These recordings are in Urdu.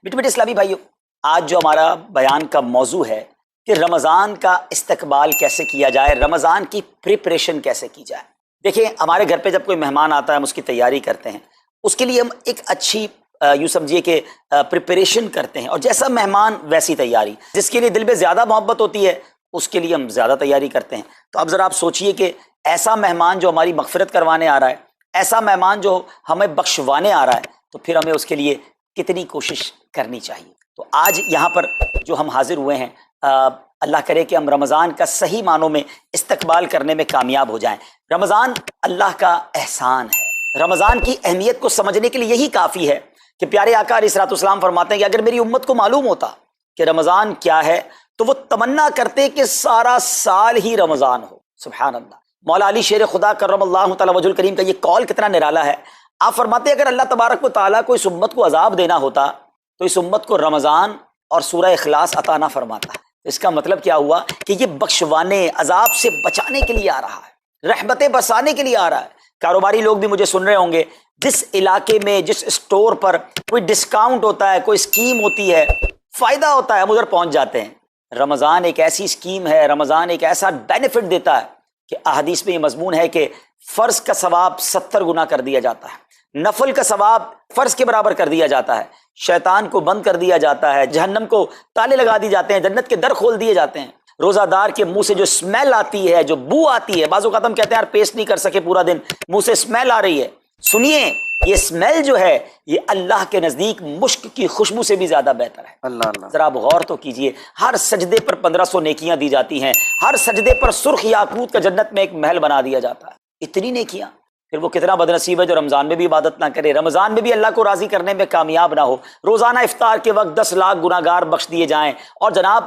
بیٹے بیٹے اسلامی بھائیو، آج جو ہمارا بیان کا موضوع ہے کہ رمضان کا استقبال کیسے کیا جائے، رمضان کی پریپریشن کیسے کی جائے۔ دیکھیں، ہمارے گھر پہ جب کوئی مہمان آتا ہے ہم اس کی تیاری کرتے ہیں، اس کے لیے ہم ایک اچھی یوں سمجھیے کہ پریپریشن کرتے ہیں، اور جیسا مہمان ویسی تیاری۔ جس کے لیے دل میں زیادہ محبت ہوتی ہے اس کے لیے ہم زیادہ تیاری کرتے ہیں۔ تو اب ذرا آپ سوچئے کہ ایسا مہمان جو ہماری مغفرت کروانے آ رہا ہے، ایسا مہمان جو ہمیں بخشوانے آ رہا ہے، تو پھر ہمیں اس کے لیے کتنی کوشش کرنی چاہیے۔ تو آج یہاں پر جو ہم حاضر ہوئے ہیں، اللہ کرے کہ ہم رمضان کا صحیح معنوں میں استقبال کرنے میں کامیاب ہو جائیں۔ رمضان اللہ کا احسان ہے۔ رمضان کی اہمیت کو سمجھنے کے لیے یہی کافی ہے کہ پیارے آقا علیہ الصلوۃ والسلام فرماتے ہیں کہ اگر میری امت کو معلوم ہوتا کہ رمضان کیا ہے تو وہ تمنا کرتے کہ سارا سال ہی رمضان ہو۔ سبحان اللہ۔ مولا علی شیر خدا کرم اللہ تعالی وجہ الکریم کا یہ قول کتنا نرالا ہے۔ آپ فرماتے ہیں اگر اللہ تبارک و تعالیٰ کو اس امت کو عذاب دینا ہوتا تو اس امت کو رمضان اور سورہ اخلاص عطا نہ فرماتا۔ اس کا مطلب کیا ہوا کہ یہ بخشوانے، عذاب سے بچانے کے لیے آ رہا ہے، رحمتیں برسانے کے لیے آ رہا ہے۔ کاروباری لوگ بھی مجھے سن رہے ہوں گے، جس علاقے میں جس اسٹور پر کوئی ڈسکاؤنٹ ہوتا ہے، کوئی اسکیم ہوتی ہے، فائدہ ہوتا ہے، ہم ادھر پہنچ جاتے ہیں۔ رمضان ایک ایسی اسکیم ہے، رمضان ایک ایسا بینیفٹ دیتا ہے کہ احادیث میں یہ مضمون ہے کہ فرض کا ثواب 70 گنا کر دیا جاتا ہے، نفل کا ثواب فرض کے برابر کر دیا جاتا ہے، شیطان کو بند کر دیا جاتا ہے، جہنم کو تالے لگا دی جاتے ہیں، جنت کے در کھول دیے جاتے ہیں۔ روزہ دار کے منہ سے جو اسمیل آتی ہے، جو بو آتی ہے، بعض اوقات ہم کہتے ہیں یار پیسٹ نہیں کر سکے پورا دن، منہ سے اسمیل آ رہی ہے، سنیے یہ اسمیل جو ہے یہ اللہ کے نزدیک مشک کی خوشبو سے بھی زیادہ بہتر ہے۔ اللہ اللہ۔ ذرا آپ غور تو کیجئے، ہر سجدے پر 1500 نیکیاں دی جاتی ہیں، ہر سجدے پر سرخ یاقوت کا جنت میں ایک محل بنا دیا جاتا ہے۔ اتنی نیکیاں، پھر وہ کتنا بد نصیب ہے جو رمضان میں بھی عبادت نہ کرے، رمضان میں بھی اللہ کو راضی کرنے میں کامیاب نہ ہو۔ روزانہ افطار کے وقت 10 لاکھ گناہ گار بخش دیے جائیں، اور جناب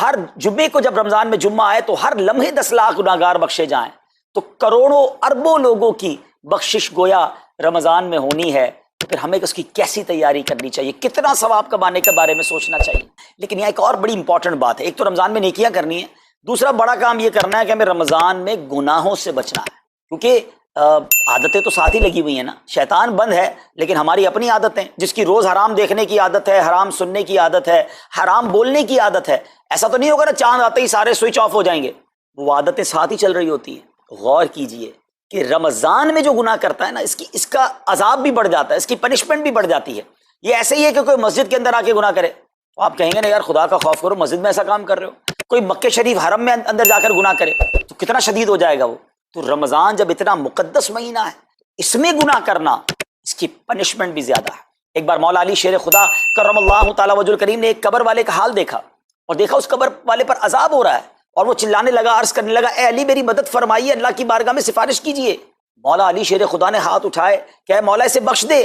ہر جمعے کو جب رمضان میں جمعہ آئے تو ہر لمحے 10 لاکھ گناہ گار بخشے جائیں، تو کروڑوں اربوں لوگوں کی بخشش گویا رمضان میں ہونی ہے۔ تو پھر ہمیں اس کی کیسی تیاری کرنی چاہیے، کتنا ثواب کمانے کے بارے میں سوچنا چاہیے۔ لیکن یہاں ایک اور بڑی امپورٹنٹ بات ہے، ایک تو رمضان میں نیکیاں کرنی ہے، دوسرا بڑا کام یہ کرنا ہے کہ ہمیں رمضان میں گناہوں سے بچنا ہے، کیونکہ عادتیں تو ساتھ ہی لگی ہوئی ہیں نا۔ شیطان بند ہے لیکن ہماری اپنی عادتیں، جس کی روز حرام دیکھنے کی عادت ہے، حرام سننے کی عادت ہے، حرام بولنے کی عادت ہے، ایسا تو نہیں ہوگا نا چاند آتے ہی سارے سوئچ آف ہو جائیں گے، وہ عادتیں ساتھ ہی چل رہی ہوتی ہیں۔ غور کیجئے کہ رمضان میں جو گناہ کرتا ہے نا، اس کا عذاب بھی بڑھ جاتا ہے، اس کی پنشمنٹ بھی بڑھ جاتی ہے۔ یہ ایسے ہی ہے کہ کوئی مسجد کے اندر آ کے گناہ کرے تو آپ کہیں گے نا یار خدا کا خوف کرو، مسجد میں ایسا کام کر رہے ہو۔ کوئی مکہ شریف حرم میں اندر جا کر گناہ کرے تو کتنا شدید ہو جائے گا وہ۔ تو رمضان جب اتنا مقدس مہینہ ہے، اس میں گناہ کرنا، اس کی پنشمنٹ بھی زیادہ ہے۔ ایک بار مولا علی شیر خدا کرم اللہ تعالی وجہ الکریم نے ایک قبر والے کا حال دیکھا، اور دیکھا اس قبر والے پر عذاب ہو رہا ہے، اور وہ چلانے لگا، عرض کرنے لگا اے علی میری مدد فرمائیے، اللہ کی بارگاہ میں سفارش کیجئے۔ مولا علی شیر خدا نے ہاتھ اٹھائے کہ اے مولا اسے بخش دے۔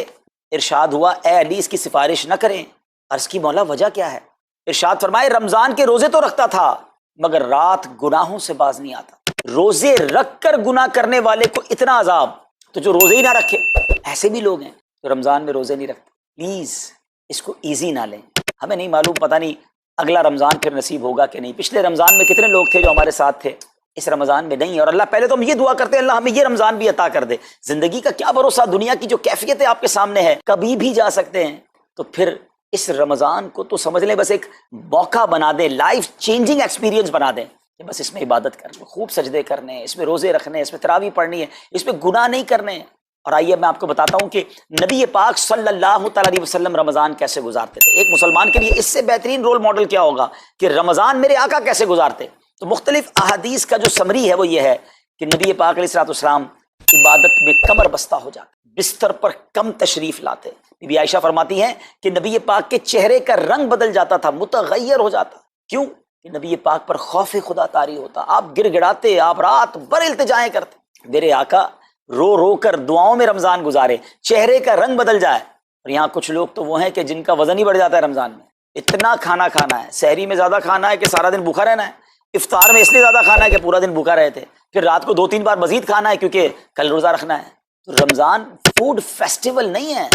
ارشاد ہوا اے علی اس کی سفارش نہ کریں۔ عرض کی مولا وجہ کیا ہے؟ ارشاد فرمائے رمضان کے روزے تو رکھتا تھا مگر رات گناہوں سے باز نہیں آتا۔ روزے رکھ کر گناہ کرنے والے کو اتنا عذاب، تو جو روزے ہی نہ رکھے، ایسے بھی لوگ ہیں جو رمضان میں روزے نہیں رکھتے۔ پلیز اس کو ایزی نہ لیں۔ ہمیں نہیں معلوم، پتہ نہیں اگلا رمضان پھر نصیب ہوگا کہ نہیں۔ پچھلے رمضان میں کتنے لوگ تھے جو ہمارے ساتھ تھے، اس رمضان میں نہیں ہے، اور اللہ پہلے تو ہم یہ دعا کرتے ہیں اللہ ہمیں یہ رمضان بھی عطا کر دے۔ زندگی کا کیا بھروسہ، دنیا کی جو کیفیت ہے آپ کے سامنے ہے، کبھی بھی جا سکتے ہیں۔ تو پھر اس رمضان کو تو سمجھ لیں بس ایک موقع بنا دیں، لائف چینجنگ ایکسپیرینس بنا دیں کہ بس اس میں عبادت کرنی، خوب سجدے کرنے ہیں، اس میں روزے رکھنے ہیں، اس میں تراویح پڑھنی ہے، اس میں گناہ نہیں کرنے ہیں۔ اور آئیے میں آپ کو بتاتا ہوں کہ نبی پاک صلی اللہ تعالی علیہ وسلم رمضان کیسے گزارتے تھے۔ ایک مسلمان کے لیے اس سے بہترین رول ماڈل کیا ہوگا کہ رمضان میرے آقا کیسے گزارتے۔ تو مختلف احادیث کا جو سمری ہے وہ یہ ہے کہ نبی پاک علیہ الصلوۃ والسلام عبادت میں کمر بستہ ہو جاتے، بستر پر کم تشریف لاتے۔ بی بی عائشہ فرماتی ہیں کہ نبی پاک کے چہرے کا رنگ بدل جاتا تھا، متغیر ہو جاتا۔ کیوں؟ کہ نبی پاک پر خوف خدا طاری ہوتا، آپ گر گڑاتے، آپ رات بھر التجائیں کرتے۔ میرے آقا رو رو کر دعاؤں میں رمضان گزارے، چہرے کا رنگ بدل جائے۔ اور یہاں کچھ لوگ تو وہ ہیں کہ جن کا وزن ہی بڑھ جاتا ہے رمضان میں، اتنا کھانا کھانا ہے، سحری میں زیادہ کھانا ہے کہ سارا دن بھوکا رہنا ہے، افطار میں اس لیے زیادہ کھانا ہے کہ پورا دن بھوکا رہے تھے، پھر رات کو 2-3 بار مزید کھانا ہے کیونکہ کل روزہ رکھنا ہے۔ تو رمضان فوڈ فیسٹیول نہیں ہے،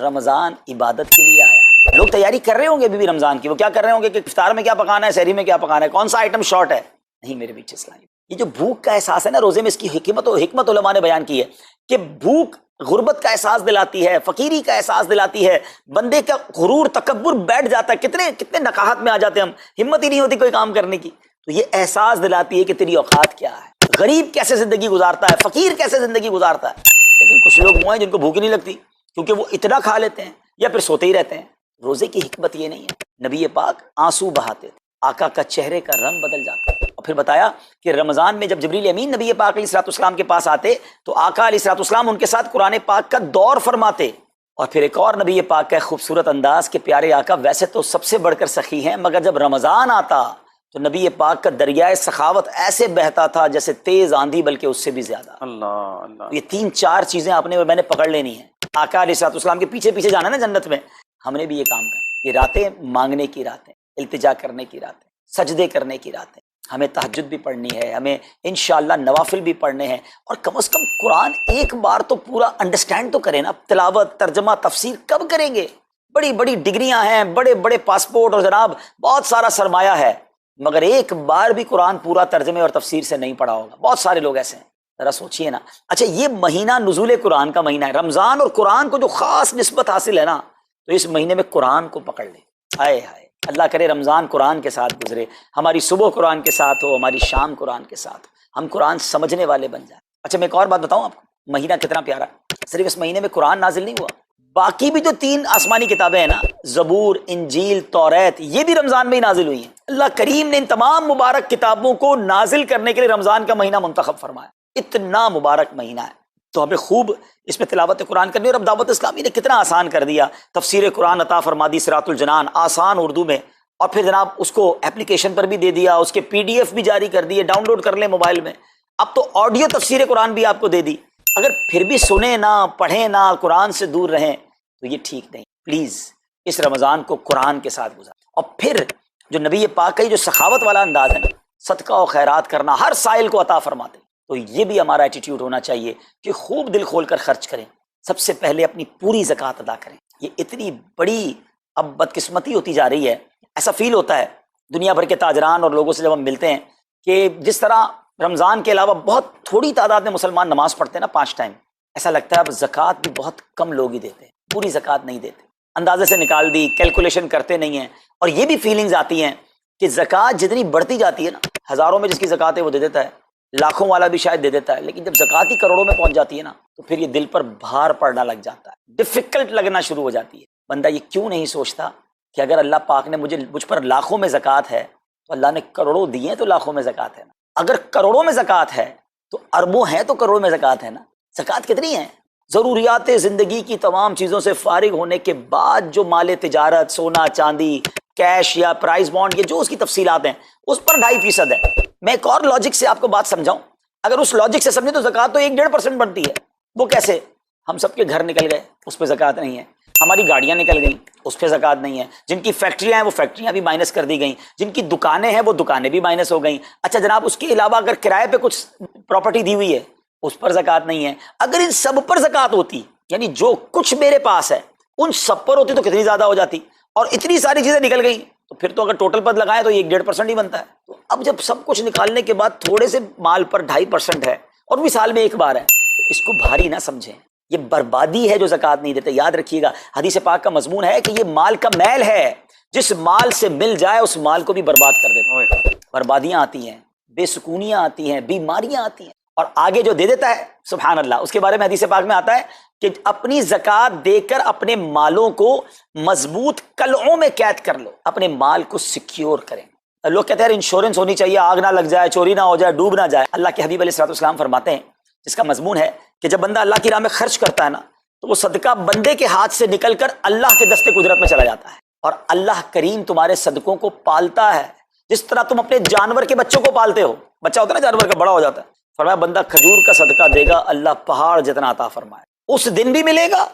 رمضان عبادت کے لیے آیا۔ لوگ تیاری کر رہے ہوں گے بھی رمضان کی، وہ کیا کر رہے ہوں گے کہ افطار میں کیا پکانا ہے، سحری میں کیا پکانا ہے، کون سا آئٹم شارٹ ہے۔ نہیں میرے بیچ اسلامی، یہ جو بھوک کا احساس ہے نا روزے میں، اس کی حکمت علماء نے بیان کی ہے کہ بھوک غربت کا احساس دلاتی ہے، فقیری کا احساس دلاتی ہے، بندے کا غرور تکبر بیٹھ جاتا ہے، کتنے نقاہت میں آ جاتے ہیں ہم، ہمت ہی نہیں ہوتی کوئی کام کرنے کی. تو یہ احساس دلاتی ہے کہ تیری اوقات کیا ہے، غریب کیسے زندگی گزارتا ہے، فقیر کیسے زندگی گزارتا ہے. لیکن کچھ لوگ وہ ہیں جن کو بھوک نہیں لگتی کیونکہ وہ اتنا کھا لیتے ہیں یا پھر سوتے ہی رہتے ہیں. روزے کی حکمت یہ نہیں ہے. نبی پاک آنسو بہاتے تھے، آقا کا چہرے کا رنگ بدل جاتا. اور پھر بتایا کہ رمضان میں جب جبریل امین نبی پاک علیہ الصلوۃ والسلام کے پاس آتے تو آقا علیہ الصلوۃ والسلام ان کے ساتھ قرآن پاک کا دور فرماتے. اور پھر ایک اور نبی پاک کا خوبصورت انداز کہ پیارے آقا ویسے تو سب سے بڑھ کر سخی ہیں، مگر جب رمضان آتا تو نبی پاک کا دریائے سخاوت ایسے بہتا تھا جیسے تیز آندھی، بلکہ اس سے بھی زیادہ. اللہ اللہ. یہ 3-4 چیزیں آپ نے میں نے پکڑ لینی ہیں. آقا علیہ الصلوۃ والسلام کے پیچھے پیچھے جانا نا جنت میں. ہم نے بھی یہ کام کرنا. یہ راتیں مانگنے کی راتیں، التجا کرنے کی راتیں، سجدے کرنے کی راتیں. ہمیں تہجد بھی پڑھنی ہے، ہمیں انشاءاللہ نوافل بھی پڑھنے ہیں، اور کم از کم قرآن ایک بار تو پورا انڈرسٹینڈ تو کریں نا. تلاوت، ترجمہ، تفسیر کب کریں گے؟ بڑی بڑی ڈگریاں ہیں، بڑے بڑے پاسپورٹ اور جناب بہت سارا سرمایہ ہے، مگر ایک بار بھی قرآن پورا ترجمے اور تفسیر سے نہیں پڑھا ہوگا. بہت سارے لوگ ایسے ہیں. ذرا سوچئے نا. اچھا یہ مہینہ نزول قرآن کا مہینہ ہے. رمضان اور قرآن کو جو خاص نسبت حاصل ہے نا، تو اس مہینے میں قرآن کو پکڑ لیں. ہائے ہائے، اللہ کرے رمضان قرآن کے ساتھ گزرے، ہماری صبح قرآن کے ساتھ ہو، ہماری شام قرآن کے ساتھ ہو، ہم قرآن سمجھنے والے بن جائیں. اچھا میں ایک اور بات بتاؤں آپ کو، مہینہ کتنا پیارا ہے. صرف اس مہینے میں قرآن نازل نہیں ہوا، باقی بھی جو 3 آسمانی کتابیں ہیں نا، زبور، انجیل، توریت، یہ بھی رمضان میں ہی نازل ہوئی ہیں. اللہ کریم نے ان تمام مبارک کتابوں کو نازل کرنے کے لیے رمضان کا مہینہ منتخب فرمایا. اتنا مبارک مہینہ ہے تو ہمیں خوب اس میں تلاوت قرآن کرنی. اور اب دعوت اسلامی نے کتنا آسان کر دیا، تفسیر قرآن عطا فرما دی، صراط الجنان آسان اردو میں، اور پھر جناب اس کو اپلیکیشن پر بھی دے دیا، اس کے PDF بھی جاری کر دیے، ڈاؤن لوڈ کر لیں موبائل میں. اب تو آڈیو تفسیر قرآن بھی آپ کو دے دی. اگر پھر بھی سنیں نہ، پڑھیں نہ، قرآن سے دور رہیں تو یہ ٹھیک نہیں. پلیز اس رمضان کو قرآن کے ساتھ گزار. اور پھر جو نبی پاک کا جو سخاوت والا انداز ہے نا، صدقہ و خیرات کرنا، ہر سائل کو عطا فرماتے، تو یہ بھی ہمارا ایٹیٹیوڈ ہونا چاہیے کہ خوب دل کھول کر خرچ کریں. سب سے پہلے اپنی پوری زکوٰۃ ادا کریں. یہ اتنی بڑی اب بدقسمتی ہوتی جا رہی ہے. ایسا فیل ہوتا ہے دنیا بھر کے تاجران اور لوگوں سے جب ہم ملتے ہیں کہ جس طرح رمضان کے علاوہ بہت تھوڑی تعداد میں مسلمان نماز پڑھتے ہیں نا 5 ٹائم، ایسا لگتا ہے اب زکوٰۃ بھی بہت کم لوگ ہی دیتے ہیں، پوری زکوٰۃ نہیں دیتے، اندازے سے نکال دی، کیلکولیشن کرتے نہیں ہیں. اور یہ بھی فیلنگز آتی ہیں کہ زکوٰۃ جتنی بڑھتی جاتی ہے نا، ہزاروں میں جس کی زکوٰۃ ہے وہ دے دیتا ہے، لاکھوں والا بھی شاید دے دیتا ہے، لیکن جب زکوٰۃ ہی کروڑوں میں پہنچ جاتی ہے نا، تو پھر یہ دل پر بھار پڑنا لگ جاتا ہے، ڈیفیکلٹ لگنا شروع ہو جاتی ہے. بندہ یہ کیوں نہیں سوچتا کہ اگر اللہ پاک نے مجھ پر لاکھوں میں زکوٰۃ ہے تو اللہ نے کروڑوں دیے ہیں تو لاکھوں میں زکوٰۃ ہے نا. اگر کروڑوں میں زکوٰۃ ہے تو اربوں ہیں تو کروڑوں میں زکوٰۃ ہے نا. زکوٰۃ کتنی ہے؟ ضروریات زندگی کی تمام چیزوں سے فارغ ہونے کے بعد جو مال تجارت، سونا چاندی، کیش یا پرائز بانڈ، یہ جو اس کی تفصیلات ہیں، اس پر 2.5% ہے. میں ایک اور لاجک سے آپ کو بات سمجھاؤں. اگر اس لاجک سے سمجھیں تو زکوٰۃ تو 1-1.5% بنتی ہے. وہ کیسے؟ ہم سب کے گھر نکل گئے، اس پہ زکوٰۃ نہیں ہے. ہماری گاڑیاں نکل گئیں، اس پہ زکوٰۃ نہیں ہے. جن کی فیکٹریاں ہیں وہ فیکٹریاں بھی مائنس کر دی گئیں، جن کی دکانیں ہیں وہ دکانیں بھی مائنس ہو گئیں. اچھا جناب اس کے علاوہ اگر کرائے پہ کچھ پراپرٹی دی ہوئی ہے اس پر زکوٰۃ نہیں ہے. اگر ان سب پر زکوٰۃ ہوتی، یعنی جو کچھ میرے پاس ہے ان سب پر ہوتی تو کتنی زیادہ ہو جاتی. اور اتنی ساری چیزیں نکل گئیں تو پھر تو اگر ٹوٹل پر لگائیں تو 1-1.5% ہی بنتا ہے. تو اب جب سب کچھ نکالنے کے بعد تھوڑے سے مال پر 2.5% ہے اور بھی سال میں ایک بار ہے، تو اس کو بھاری نہ سمجھیں. یہ بربادی ہے جو زکوٰۃ نہیں دیتے. یاد رکھیے گا حدیث پاک کا مضمون ہے کہ یہ مال کا میل ہے، جس مال سے مل جائے اس مال کو بھی برباد کر دیتا ہے. بربادیاں آتی ہیں، بے سکونیاں آتی ہیں، بیماریاں آتی ہیں. اور آگے جو دے دیتا ہے سبحان اللہ، اس کے بارے میں حدیث پاک میں آتا ہے کہ اپنی زکوٰۃ دے کر اپنے مالوں کو مضبوط قلعوں میں قید کر لو، اپنے مال کو سیکیور کریں. لوگ کہتے ہیں انشورنس ہونی چاہیے، آگ نہ لگ جائے، چوری نہ ہو جائے، ڈوب نہ جائے. اللہ کے حبیب علیہ الصلوۃ والسلام فرماتے ہیں، جس کا مضمون ہے کہ جب بندہ اللہ کی راہ میں خرچ کرتا ہے نا تو وہ صدقہ بندے کے ہاتھ سے نکل کر اللہ کے دستے قدرت میں چلا جاتا ہے. اور اللہ کریم تمہارے صدقوں کو پالتا ہے جس طرح تم اپنے جانور کے بچوں کو پالتے ہو. بچہ ہوتا ہے نا جانور کا، بڑا ہو جاتا ہے. فرمایا بندہ کھجور کا صدقہ دے گا اللہ پہاڑ جتنا عطا فرمائے، اس دن بھی ملے گا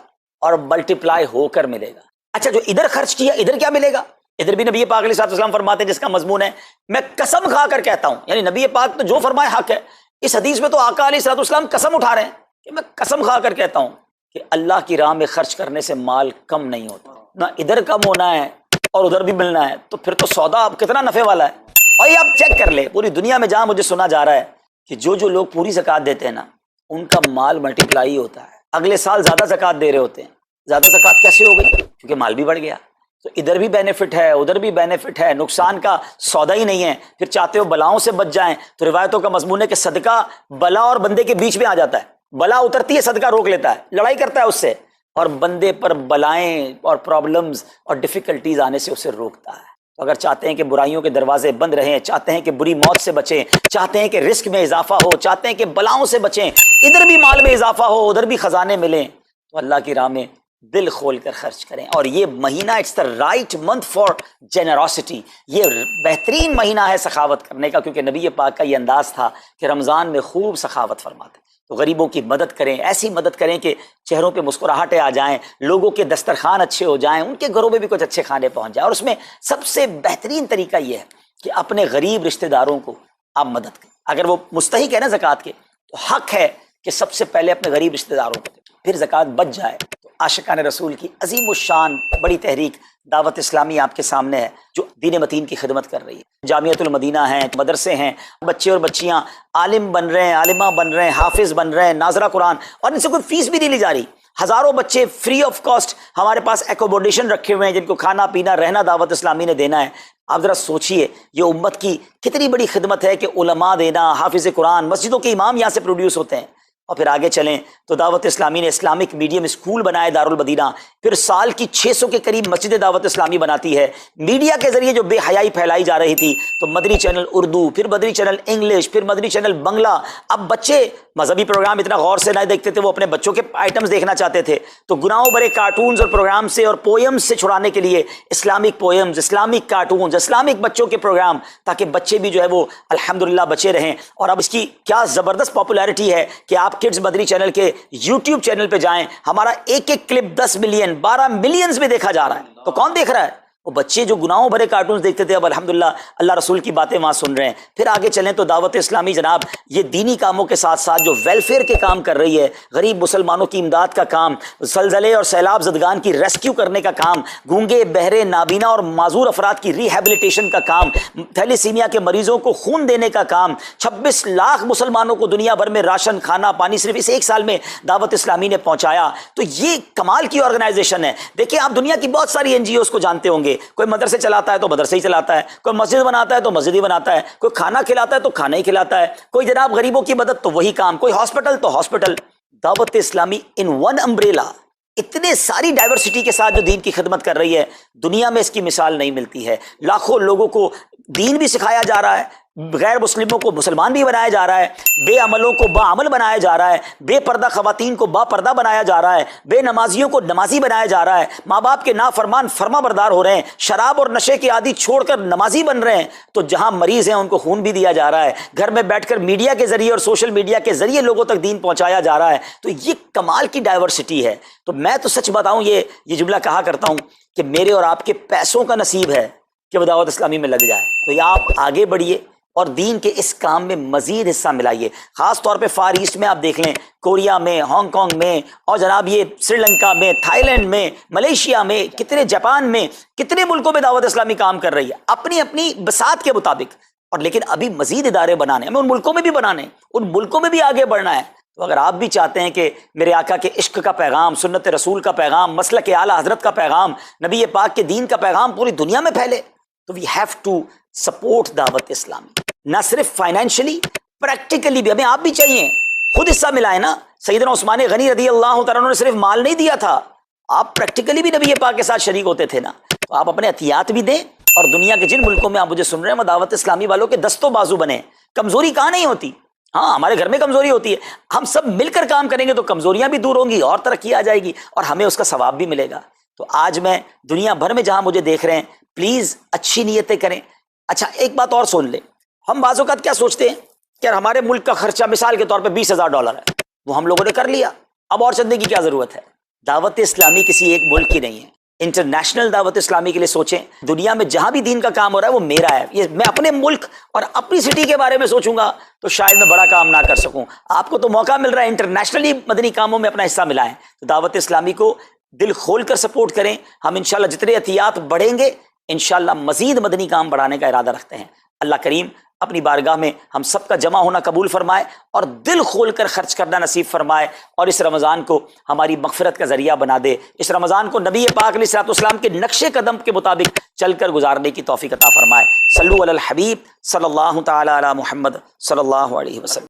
اور ملٹیپلائی ہو کر ملے گا. اچھا جو ادھر خرچ کیا ادھر کیا ملے گا؟ ادھر بھی نبی پاک علیہ الصلوۃ والسلام فرماتے ہیں، جس کا مضمون ہے میں قسم کھا کر کہتا ہوں، یعنی نبی پاک تو جو فرمائے حق ہے. اس حدیث میں تو آقا علیہ الصلوۃ والسلام قسم اٹھا رہے ہیں کہ میں قسم کھا کر کہتا ہوں کہ اللہ کی راہ میں خرچ کرنے سے مال کم نہیں ہوتا، نہ ادھر کم ہونا ہے اور ادھر بھی ملنا ہے. تو پھر تو سودا اب کتنا نفع والا ہے. اور یہ آپ چیک کر لیں پوری دنیا میں جہاں مجھے سنا جا رہا ہے کہ جو لوگ پوری زکوٰۃ دیتے ہیں نا ان کا مال ملٹیپلائی ہوتا ہے. اگلے سال زیادہ زکوٰۃ دے رہے ہوتے ہیں. زیادہ زکوٰۃ کیسے ہو گئی؟ کیونکہ مال بھی بڑھ گیا. تو ادھر بھی بینیفٹ ہے, ادھر بھی بینیفٹ ہے, نقصان کا سودا ہی نہیں ہے. پھر چاہتے ہو بلاؤں سے بچ جائیں, تو روایتوں کا مضمون ہے کہ صدقہ بلا اور بندے کے بیچ میں آ جاتا ہے. بلا اترتی ہے, صدقہ روک لیتا ہے, لڑائی کرتا ہے اس سے, اور بندے پر بلائیں اور پرابلمز اور ڈیفیکلٹیز آنے سے اسے روکتا ہے. تو اگر چاہتے ہیں کہ برائیوں کے دروازے بند رہیں, چاہتے ہیں کہ بری موت سے بچیں, چاہتے ہیں کہ رزق میں اضافہ ہو, چاہتے ہیں کہ بلاؤں سے بچیں, ادھر بھی مال میں اضافہ ہو, ادھر بھی خزانے ملیں, تو اللہ کی راہ میں دل کھول کر خرچ کریں. اور یہ مہینہ it's the right month for generosity, یہ بہترین مہینہ ہے سخاوت کرنے کا, کیونکہ نبی پاک کا یہ انداز تھا کہ رمضان میں خوب سخاوت فرماتے. تو غریبوں کی مدد کریں, ایسی مدد کریں کہ چہروں پہ مسکراہٹیں آ جائیں, لوگوں کے دسترخوان اچھے ہو جائیں, ان کے گھروں میں بھی کچھ اچھے کھانے پہنچ جائیں. اور اس میں سب سے بہترین طریقہ یہ ہے کہ اپنے غریب رشتہ داروں کو آپ مدد کریں. اگر وہ مستحق ہے نا زکوٰۃ کے, تو حق ہے کہ سب سے پہلے اپنے غریب رشتہ داروں کو دیں, پھر زکوٰۃ بچ جائے. تو عاشقان رسول کی عظیم الشان بڑی تحریک دعوت اسلامی آپ کے سامنے ہے, جو دین متین کی خدمت کر رہی ہے. جامعۃ المدینہ ہیں, مدرسے ہیں, بچے اور بچیاں عالم بن رہے ہیں, عالمہ بن رہے ہیں, حافظ بن رہے ہیں, ناظرہ قرآن, اور ان سے کوئی فیس بھی نہیں لی جا رہی. ہزاروں بچے فری آف کاسٹ ہمارے پاس ایکوموڈیشن رکھے ہوئے ہیں, جن کو کھانا پینا رہنا دعوت اسلامی نے دینا ہے. آپ ذرا سوچئے یہ امت کی کتنی بڑی خدمت ہے کہ علماء دینا, حافظ قرآن, مسجدوں کے امام یہاں سے پروڈیوس ہوتے ہیں. اور پھر آگے چلیں تو دعوت اسلامی نے اسلامک میڈیم اسکول بنائے دارالمدینہ, پھر سال کی 600 کے قریب مسجد دعوت اسلامی بناتی ہے. میڈیا کے ذریعے جو بے حیائی پھیلائی جا رہی تھی, تو مدنی چینل اردو, پھر مدنی چینل انگلش, پھر مدنی چینل بنگلہ. اب بچے مذہبی پروگرام اتنا غور سے نہیں دیکھتے تھے, وہ اپنے بچوں کے آئٹمز دیکھنا چاہتے تھے, تو گناہوں بھرے کارٹونز اور پروگرام سے اور پوئمز سے چھڑانے کے لیے Islamic poems, Islamic cartoons, Islamic بچوں کے پروگرام, تاکہ بچے بھی جو ہے وہ الحمدللہ بچے رہیں. اور اب اس کی کیا زبردست پاپولیرٹی ہے کہ آپ کڈز مدنی چینل کے یوٹیوب چینل پہ جائیں, ہمارا ایک ایک کلپ 10 ملین 12 ملینز میں دیکھا جا رہا ہے. تو کون دیکھ رہا ہے؟ وہ بچے جو گناہوں بھرے کارٹونز دیکھتے تھے, اب الحمدللہ اللہ رسول کی باتیں وہاں سن رہے ہیں. پھر آگے چلیں تو دعوت اسلامی جناب یہ دینی کاموں کے ساتھ ساتھ جو ویلفیئر کے کام کر رہی ہے, غریب مسلمانوں کی امداد کا کام, زلزلے اور سیلاب زدگان کی ریسکیو کرنے کا کام, گونگے بہرے نابینا اور معذور افراد کی ریہیبلیٹیشن کا کام, تھیلیسیمیا کے مریضوں کو خون دینے کا کام, 26 لاکھ مسلمانوں کو دنیا بھر میں راشن کھانا پانی صرف اس ایک سال میں دعوت اسلامی نے پہنچایا. تو یہ کمال کی آرگنائزیشن ہے. دیکھیں آپ دنیا کی بہت ساری NGOs کو جانتے ہوں گے, کوئی مدرسے چلاتا ہے تو مدرسے ہی چلاتا ہے, کوئی مسجد بناتا ہے تو مسجد ہی بناتا ہے, کوئی کھانا کھلاتا ہے تو کھانا ہی کھلاتا ہے, کوئی جناب غریبوں کی مدد تو وہی کام, کوئی ہاسپٹل تو ہاسپٹل. دعوت اسلامی ان ون امبریلا اتنے ساری ڈائیورسٹی کے ساتھ جو دین کی خدمت کر رہی ہے, دنیا میں اس کی مثال نہیں ملتی ہے. لاکھوں لوگوں کو دین بھی سکھایا جا رہا ہے, غیر مسلموں کو مسلمان بھی بنایا جا رہا ہے, بے عملوں کو باعمل بنایا جا رہا ہے, بے پردہ خواتین کو با پردہ بنایا جا رہا ہے, بے نمازیوں کو نمازی بنایا جا رہا ہے, ماں باپ کے نافرمان فرما بردار ہو رہے ہیں, شراب اور نشے کے عادی چھوڑ کر نمازی بن رہے ہیں. تو جہاں مریض ہیں ان کو خون بھی دیا جا رہا ہے, گھر میں بیٹھ کر میڈیا کے ذریعے اور سوشل میڈیا کے ذریعے لوگوں تک دین پہنچایا جا رہا ہے. تو یہ کمال کی ڈائیورسٹی ہے. تو میں تو سچ بتاؤں یہ جملہ کہا کرتا ہوں کہ میرے اور آپ کے پیسوں کا نصیب ہے کہ وہ دعوت اسلامی میں لگ جائے. تو یہ آپ آگے بڑھیے اور دین کے اس کام میں مزید حصہ ملائیے. خاص طور پہ فار ایسٹ میں آپ دیکھ لیں, کوریا میں, ہانگ کانگ میں, اور جناب یہ سری لنکا میں, تھائی لینڈ میں, ملیشیا میں, کتنے جاپان میں, کتنے ملکوں میں دعوت اسلامی کام کر رہی ہے اپنی اپنی بساط کے مطابق. اور لیکن ابھی مزید ادارے بنانے, ہمیں ان ملکوں میں بھی بنانے, ان ملکوں میں بھی آگے بڑھنا ہے. تو اگر آپ بھی چاہتے ہیں کہ میرے آقا کے عشق کا پیغام, سنت رسول کا پیغام, مسلک اعلیٰ حضرت کا پیغام, نبی پاک کے دین کا پیغام پوری دنیا میں پھیلے, تو وی ہیو ٹو سپورٹ دعوت اسلامی. نہ صرف فائنینشلی, پریکٹیکلی بھی ہمیں آپ بھی چاہیے, خود حصہ ملائیں نا. سیدنا عثمان غنی رضی اللہ تعالیٰ عنہ نے صرف مال نہیں دیا تھا, آپ پریکٹیکلی بھی نبی پاک کے ساتھ شریک ہوتے تھے نا. تو آپ اپنے عطیات بھی دیں, اور دنیا کے جن ملکوں میں آپ مجھے سن رہے ہیں وہ دعوت اسلامی والوں کے دستوں بازو بنے. کمزوری کہاں نہیں ہوتی, ہاں ہمارے گھر میں کمزوری ہوتی ہے, ہم سب مل کر کام کریں گے تو کمزوریاں بھی دور ہوں گی اور ترقی آ جائے گی, اور ہمیں اس کا ثواب بھی ملے گا. تو آج میں دنیا بھر میں جہاں مجھے دیکھ رہے ہیں, پلیز اچھی نیتیں کریں. اچھا ایک بات اور سن لیں, ہم بعض اوقات کیا سوچتے ہیں کہ ہمارے ملک کا خرچہ مثال کے طور پہ $20,000 ہے, وہ ہم لوگوں نے کر لیا, اب اور چندے کی کیا ضرورت ہے. دعوت اسلامی کسی ایک ملک کی نہیں ہے, انٹرنیشنل دعوت اسلامی کے لیے سوچیں. دنیا میں جہاں بھی دین کا کام ہو رہا ہے وہ میرا ہے. یہ میں اپنے ملک اور اپنی سٹی کے بارے میں سوچوں گا تو شاید میں بڑا کام نہ کر سکوں. آپ کو تو موقع مل رہا ہے انٹرنیشنلی مدنی کاموں میں اپنا حصہ ملائیں. تو دعوت اسلامی کو دل کھول کر سپورٹ کریں. ہم انشاءاللہ جتنے عطیات بڑھیں گے انشاءاللہ مزید مدنی کام بڑھانے کا ارادہ رکھتے ہیں. اللہ کریم اپنی بارگاہ میں ہم سب کا جمع ہونا قبول فرمائے اور دل کھول کر خرچ کرنا نصیب فرمائے، اور اس رمضان کو ہماری مغفرت کا ذریعہ بنا دے، اس رمضان کو نبی پاک علیہ الصلوۃ والسلام کے نقش قدم کے مطابق چل کر گزارنے کی توفیق عطا فرمائے۔ صلو علی الحبیب صلی اللہ تعالی علی محمد صلی اللہ علیہ وسلم۔